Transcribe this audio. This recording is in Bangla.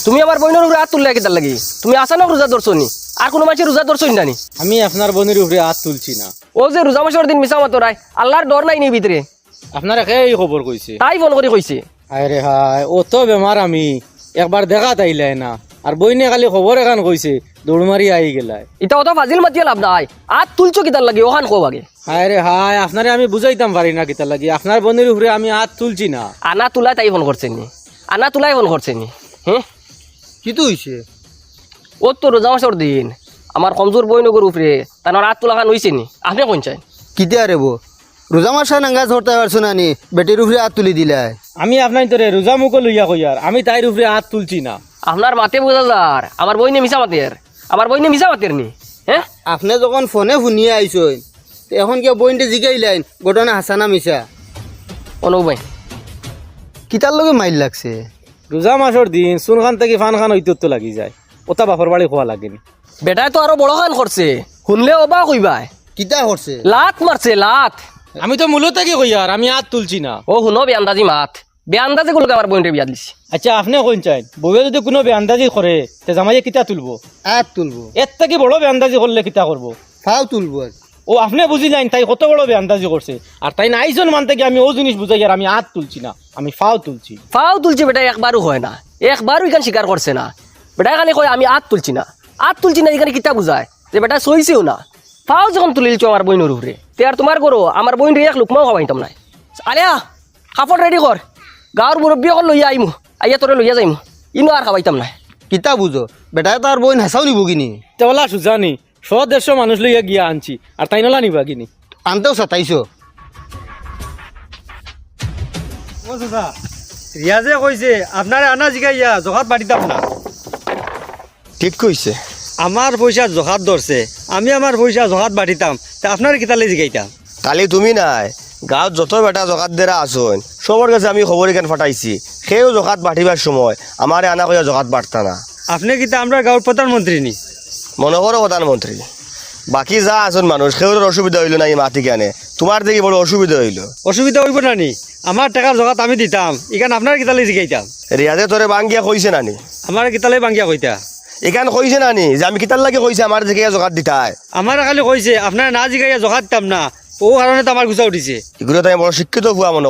তুমি আমার বোনের উপরে হাত তুললে কিতার লাগি? তুমি আসা না রোজা ধরছো নি? আর কোনো মানুষের রোজা ধরছো না নি? আমি আপনার বোনের উপরে হাত তুলছি না। ও যে রোজা মাসের দিন মিশা মতো রায়, আল্লাহর ডর নাই নি ভিতরে? আপনার একে এই খবর কইছে। তাই ফোন করে কইছে। আরে হায়, ও তো বেমার, আমি একবার দেখা তাইলে না। আর বইনে খালি খবর এখান কইছে, দৌড় মারি আই গেলায়। এটা অত ফাজিল মাতিয়া লাভ নাই। হাত তুলছো কিতার লাগি ওখান কো আগে? আরে হায়, আপনারে আমি বুঝাইতাম পারি না কিতা লাগি। আপনার বোনের উপরে আমি হাত তুলছি না। আনা তুলাই তাই ফোন করছে নি? আনা তুলাই ফোন করছে নি? হ্যাঁ, কি তো হইছে? ও তো রোজা মাসের দিন আমার কমজোর বইনগর উপরে তার হাত তোলা খান হইছে নি? আপনি কোন চাই? কিতে আরে বো রোজা মাসা নাঙ্গা ধরতে পারছো না নি? বেটির উপরে হাত তুলি দিলাই। আমি আপনার তোরে রোজা মুখ লইয়া কইয়ার, আমি তাইর উপরে হাত তুলছি না। আপনার মাতে বোঝা যার আমার বইনে মিশা মাতের, আমার বইনে মিশা মাতের নি? হ্যাঁ, আপনি যখন ফোনে শুনিয়ে আইসই এখন কি বইনটে জিগাইলেন ঘটনা হাসানা মিশা? অনু ভাই কিতার লগে মাইল লাগছে? রোজা মাসের দিন চুন খান থেকে ফান খান হইতে তো লাগি যায়। ওটা বাপর বাড়ি খোয়া লাগেনি। বেটায় তো আরো বড় খান করছে, শুনলে অবাক হইবাই। কিতা করছে? লাত মারছে লাত। আমি তো মূলত থেকে কইয়ার, আমি হাত তুলছি না। ও শুনো বেআন্দাজি মাত, বেআন্দাজি গুলোকে আমার বইনটে বিয়া দিছি। আচ্ছা, আপনি কোন চাই? বউয়ে যদি কোনো বেআন্দাজি করে তে জামাইয়ে কিতা তুলবো? হাত তুলবো? এর থেকে বড় বেআন্দাজি করলে কিতা করবো? ফাও তুলবো আর। ও আপনি বুঝি যাইন তাই কত বড় বেআন্দাজি করছে। আর তাই নাইজন মান থেকে আমি ও জিনিস বুঝাই, আর আমি হাত তুলছি না, আমি ফাও তুলছি। ফাও তুলছি বেটা একবারও হয় না, একবারও এখানে স্বীকার করছে না। বেটা খালি কয় আমি হাত তুলছি না, হাত তুলছি না। এখানে কিতা বুঝায় যে বেটা সইছেও না। ফাও যখন তুলিলছো আমার বইনের উপরে, তে আর তোমার করো আমার বইন রে এক লুকমাও খাওয়াইতাম নাই। আলিয়া কাপড় রেডি কর, গাঁৱৰ মুরব্বী অকল লইয়া আইমু, আইয়া তোরে লইয়া যাইমু। ইনো আর খাওয়াইতাম নাই। কিতা বুঝো বেটায় তার বইন হাসাও নিব কিনি? তেওলা সুজানি 100-150 মানুষ লইয়া গিয়া আনছি, আর তাই নলা নিবা কিনি? আনতেও সাতাইছো? রিয়াজে কইছে আপনারে আনা জিগাইয়া জহাত বাড়িতাম না। ঠিক কইছে। আমার পয়সা জহাত ধরছে, আমি আমার পয়সা জহাত বাড়িতাম, তা আপনার কিতালে জিগাইতাম। কালি তুমি নাই গাঁৱত যত বেটা জকাত দেরা আসুন সবার কাছে আমি খবর এখান ফাটাইছি, সেও জকাত বাটিবার সময় আমারে আনা কইয়া জকাত বাড়তা না। আপনি কিতা আমরা গাঁৱৰ প্রধানমন্ত্রী নি? মনে করো প্রধানমন্ত্রী, বাকি যা আসুন মানুষ সেওর অসুবিধা হইল না এই মাটি কেনে, তোমার দেখি বড় অসুবিধা হইল। অসুবিধা হইব না নি? আমার টাকার জগাত আমি দিতাম, ইখান আপনার কিতালে জিগাইতাম। রিয়াজে তোরে বাঙ্গিয়া কইছে নানি? আমার কিতালে বাঙ্গিয়া কইতা? এখান কইছে নানি যে আমি কিতার লাগে কইছে আমার দিকে জকাত দিতাই? আমার খালি কইছে আপনার না জিগাইয়া জগাত দিতাম না, ও কারণে তো আমার গুছা উঠিছে। এগুলো তাই বড় শিক্ষিত ভুয়া মনে